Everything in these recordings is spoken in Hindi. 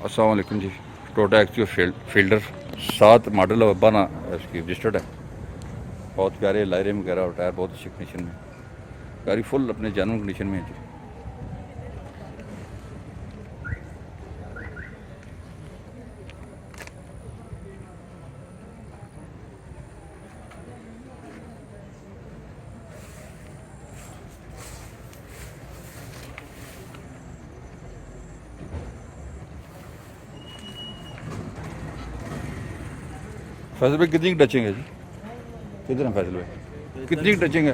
अस्सलाम वालेकुम जी। टोटा एक्टिव फील्डर 7 मॉडल है, 12 इसकी रजिस्टर्ड है। बहुत प्यारे लायरे वगैरह और टायर बहुत अच्छी कंडीशन में। गाड़ी फुल अपने जेन्युइन कंडीशन में है जी। फैसल भाई कितनी की टचिंग है जी? किधर है फैसल भाई, कितनी की टचिंग है?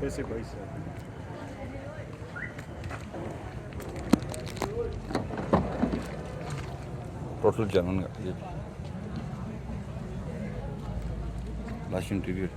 पैसे 22 टोटल जेन्युइन है। लास्ट इंटीरियर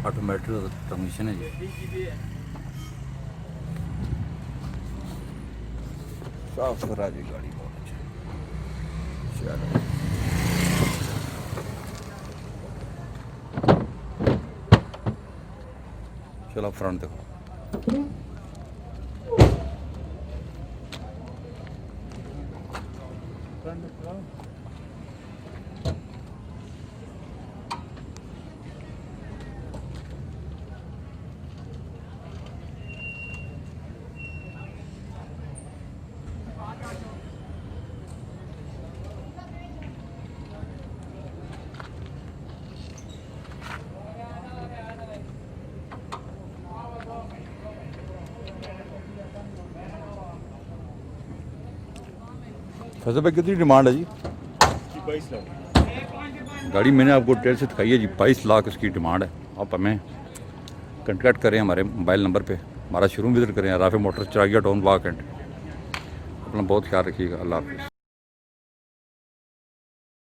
ऑटोमेटिक ट्रांसमिशन है जी। साफ सुथरा जी गाड़ी बहुत अच्छा। चलो चलो फ्रंट देखो। फैसल भाई कितनी डिमांड है जी? 22 लाख। गाड़ी मैंने आपको डिटेल से दिखाई है जी। 22 लाख इसकी डिमांड है। आप हमें कंटेक्ट करें हमारे मोबाइल नंबर पे, हमारा शोरूम विजिट करें, Rafe motors, Chiragiya town walk end. अपना बहुत ख्याल रखिएगा। अल्लाह हाफिज़।